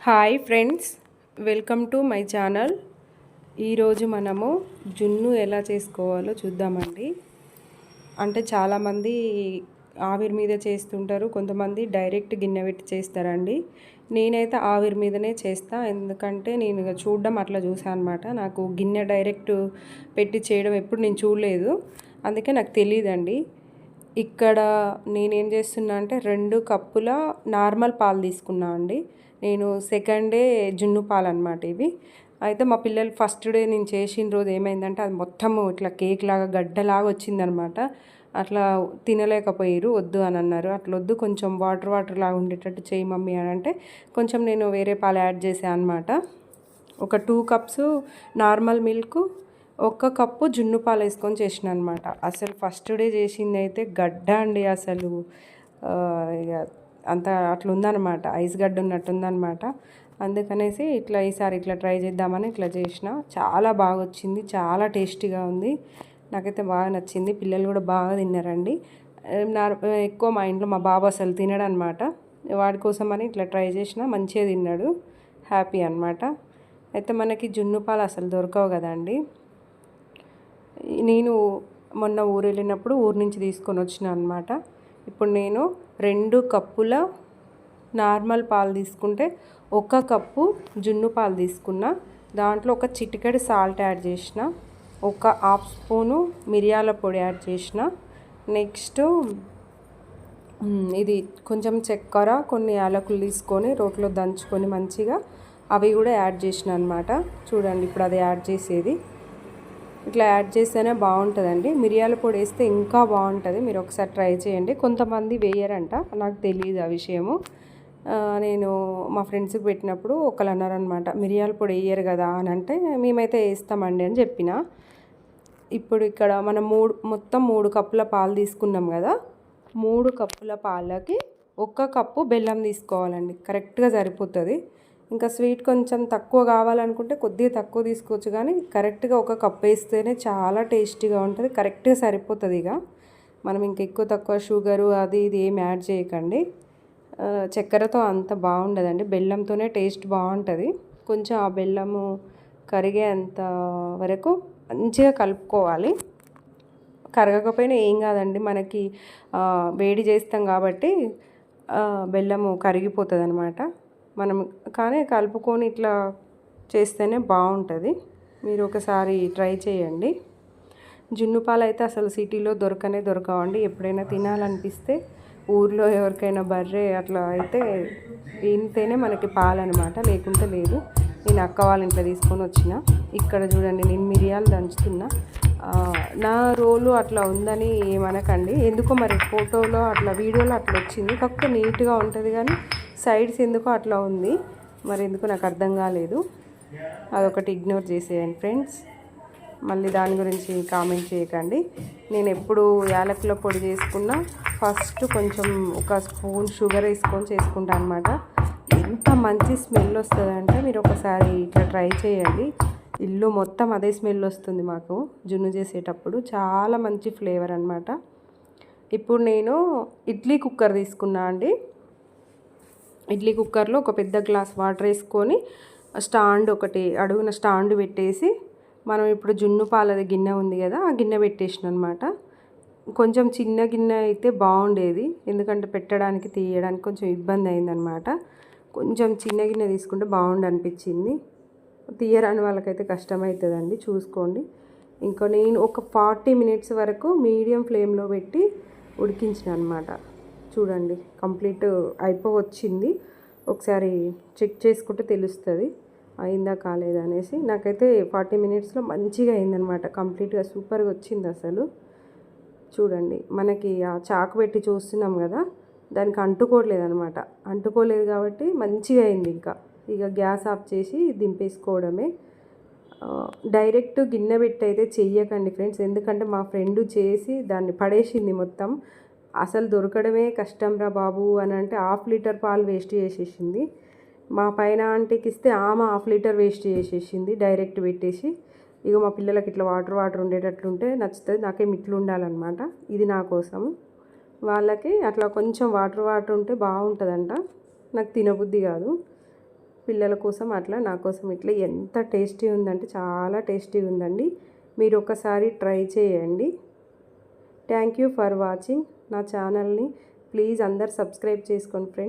Hi friends, welcome to my channel. ఈరోజు మనము జున్ను ఎలా చేసుకోవాలో చూద్దామండి. అంటే చాలామంది ఆవిరి మీద చేస్తుంటారు, కొంతమంది డైరెక్ట్ గిన్నె పెట్టి చేస్తారండి. నేనైతే ఆవిరి మీదనే చేస్తా, ఎందుకంటే నేను చూడడం అట్లా చూసాను అనమాట. నాకు గిన్నె డైరెక్ట్ పెట్టి చేయడం ఎప్పుడు నేను చూడలేదు, అందుకే నాకు తెలియదండి. ఇక్కడ నేనేం చేస్తున్నా అంటే 2 కప్పుల నార్మల్ పాలు తీసుకున్నా అండి. నేను సెకండ్ డే జున్ను పాలు అనమాట ఇవి. అయితే మా పిల్లలు ఫస్ట్ డే నేను చేసిన రోజు ఏమైందంటే అది మొత్తము ఇట్లా కేక్ లాగా గడ్డలాగా వచ్చిందనమాట. అట్లా తినలేకపోయారు, వద్దు అని అన్నారు. అట్లా వద్దు, కొంచెం వాటర్ వాటర్ లాగా ఉండేటట్టు చేయి మమ్మీ అని అంటే కొంచెం నేను వేరే పాలు యాడ్ చేశాను అనమాట. ఒక 2 కప్స్ నార్మల్ మిల్క్, 1 కప్పు జున్ను పాలు వేసుకొని చేసిన అనమాట. అసలు ఫస్ట్ డే చేసింది అయితే గడ్డ అండి. అసలు ఇక అంత అట్లా ఉందన్నమాట, ఐస్ గడ్డ ఉన్నట్టుందన్నమాట. అందుకనేసి ఈసారి ఇట్లా ట్రై చేద్దామని ఇట్లా చేసిన. చాలా బాగా వచ్చింది, చాలా టేస్టీగా ఉంది. నాకైతే బాగా నచ్చింది, పిల్లలు కూడా బాగా తిన్నారండి. ఎక్కువ మా ఇంట్లో మా బాబు అసలు తినడనమాట. వాడి కోసం అని ఇట్లా ట్రై చేసిన, మంచిగా తిన్నాడు, హ్యాపీ అనమాట. అయితే మనకి జున్ను పాలు అసలు దొరకవు కదండి. నేను మొన్న ఊరు వెళ్ళినప్పుడు ఊరు నుంచి తీసుకొని వచ్చిన అనమాట. ఇప్పుడు నేను 2 కప్పుల నార్మల్ పాలు తీసుకుంటే 1 కప్పు జున్ను పాలు తీసుకున్నా. దాంట్లో ఒక చిటికెడు సాల్ట్ యాడ్ చేసిన, ఒక హాఫ్ స్పూను మిరియాల పొడి యాడ్ చేసిన. నెక్స్ట్ ఇది కొంచెం చక్కెర, కొన్ని యాలకులు తీసుకొని రోట్లో దంచుకొని మంచిగా అవి కూడా యాడ్ చేసిన అనమాట. చూడండి, ఇప్పుడు అది యాడ్ చేసేది. ఇట్లా యాడ్ చేస్తేనే బాగుంటుందండి. మిరియాల పొడి వేస్తే ఇంకా బాగుంటుంది, మీరు ఒకసారి ట్రై చేయండి. కొంతమంది వేయరంట, నాకు తెలియదు ఆ విషయము. నేను మా ఫ్రెండ్స్కి పెట్టినప్పుడు ఒకళ్ళు అన్నారనమాట, మిరియాల పొడి వేయరు కదా అని అంటే, మేమైతే వేస్తామండి అని చెప్పిన. ఇప్పుడు ఇక్కడ మనం మొత్తం 3 కప్పుల పాలు తీసుకున్నాం కదా. 3 కప్పుల పాలకి 1 కప్పు బెల్లం తీసుకోవాలండి, కరెక్ట్గా సరిపోతుంది. ఇంకా స్వీట్ కొంచెం తక్కువ కావాలనుకుంటే కొద్దిగా తక్కువ తీసుకోవచ్చు, కానీ కరెక్ట్గా 1 కప్ వేస్తేనే చాలా టేస్టీగా ఉంటుంది, కరెక్ట్గా సరిపోతుంది. ఇక మనం ఎక్కువ తక్కువ షుగరు అది ఇది ఏం యాడ్ చేయకండి. చక్కెరతో అంత బాగుండదండి, బెల్లంతోనే టేస్ట్ బాగుంటుంది. కొంచెం ఆ బెల్లము కరిగే అంత వరకు మంచిగా కలుపుకోవాలి. కరగకపోయినా ఏం కాదండి, మనకి వేడి చేస్తాం కాబట్టి బెల్లము కరిగిపోతుంది అనమాట. మనం కానీ కలుపుకొని ఇట్లా చేస్తేనే బాగుంటుంది. మీరు ఒకసారి ట్రై చేయండి. జున్ను పాలు అయితే అసలు సిటీలో దొరకవండి. ఎప్పుడైనా తినాలనిపిస్తే ఊర్లో ఎవరికైనా బర్రె అట్లా అయితే ఇంతేనే మనకి పాలు అనమాట, లేకుంటే లేదు. నేను అక్క వాళ్ళ ఇంట్లో తీసుకొని వచ్చిన. ఇక్కడ చూడండి, నేను మిరియాలు దంచుతున్నా. నా రోలు అట్లా ఉందని ఏమనకండి, ఎందుకో మరి ఫోటోలో అట్లా వీడియోలో అట్లా వచ్చింది. కాకపోతే నీట్గా ఉంటుంది, కానీ సైడ్స్ ఎందుకో అట్లా ఉంది, మరి ఎందుకో నాకు అర్థం కాలేదు. అదొకటి ఇగ్నోర్ చేసేయండి ఫ్రెండ్స్, మళ్ళీ దాని గురించి కామెంట్ చేయకండి. నేను ఎప్పుడు యాలకుల పొడి చేసుకున్నా ఫస్ట్ కొంచెం 1 స్పూన్ షుగర్ వేసుకొని చేసుకుంటాను అనమాట. ఎంత మంచి స్మెల్ వస్తుందంటే మీరు ఒకసారి ఇట్లా ట్రై చేయండి. ఇల్లు మొత్తం అదే స్మెల్ వస్తుంది మాకు జున్ను చేసేటప్పుడు, చాలా మంచి ఫ్లేవర్ అనమాట. ఇప్పుడు నేను ఇడ్లీ కుక్కర్ తీసుకున్నా అండి. ఇడ్లీ కుక్కర్లో ఒక పెద్ద గ్లాస్ వాటర్ వేసుకొని స్టాండ్ ఒకటి అడుగున స్టాండ్ పెట్టేసి, మనం ఇప్పుడు జున్ను పాలది గిన్నె ఉంది కదా, ఆ గిన్నె పెట్టేసిన అనమాట. కొంచెం చిన్న గిన్నె అయితే బాగుండేది, ఎందుకంటే పెట్టడానికి తీయడానికి కొంచెం ఇబ్బంది అయిందనమాట. కొంచెం చిన్న గిన్నె తీసుకుంటే బాగుండు అనిపించింది. తీయరాని వాళ్ళకైతే కష్టమవుతుందండి, చూసుకోండి. ఇంకా నేను ఒక 40 మినిట్స్ వరకు మీడియం ఫ్లేమ్లో పెట్టి ఉడికించిన అనమాట. చూడండి, కంప్లీట్ అయిపోవచ్చింది. ఒకసారి చెక్ చేసుకుంటే తెలుస్తుంది అయిందా కాలేదా అనేసి. నాకైతే 40 మినిట్స్లో మంచిగా అయిందనమాట, కంప్లీట్గా సూపర్గా వచ్చింది అసలు. చూడండి, మనకి ఆ చాకు పెట్టి చూస్తున్నాం కదా, దానికి అంటుకోలేదు కాబట్టి మంచిగా అయింది. ఇక గ్యాస్ ఆఫ్ చేసి దింపేసుకోవడమే. డైరెక్ట్ గిన్నె పెట్టి అయితే చెయ్యకండి ఫ్రెండ్స్, ఎందుకంటే మా ఫ్రెండ్ చేసి దాన్ని పడేసింది మొత్తం. అసలు దొరకడమే కష్టం రా బాబు అని అంటే 1/2 లీటర్ పాలు వేస్ట్ చేసేసింది. మా పైన ఆంటీకి ఇస్తే ఆమె 1/2 లీటర్ వేస్ట్ చేసేసింది డైరెక్ట్ పెట్టేసి. ఇక మా పిల్లలకి ఇట్లా వాటర్ ఉండేటట్లుంటే నచ్చుతుంది, నాకేం ఇట్లు ఉండాలన్నమాట. ఇది నా కోసం, వాళ్ళకి అట్లా కొంచెం వాటర్ ఉంటే బాగుంటుందంట. నాకు తినబుద్ధి కాదు. పిల్లల కోసం అట్లా నా కోసం ఇట్లా ఎంత టేస్టీ ఉందంటే చాలా టేస్టీ ఉందండి. మీరు ఒకసారి ట్రై చేయండి. Thank you for watching. నా ఛానల్ని ప్లీజ్ అందరు సబ్స్క్రైబ్ చేసుకోండి ఫ్రెండ్స్.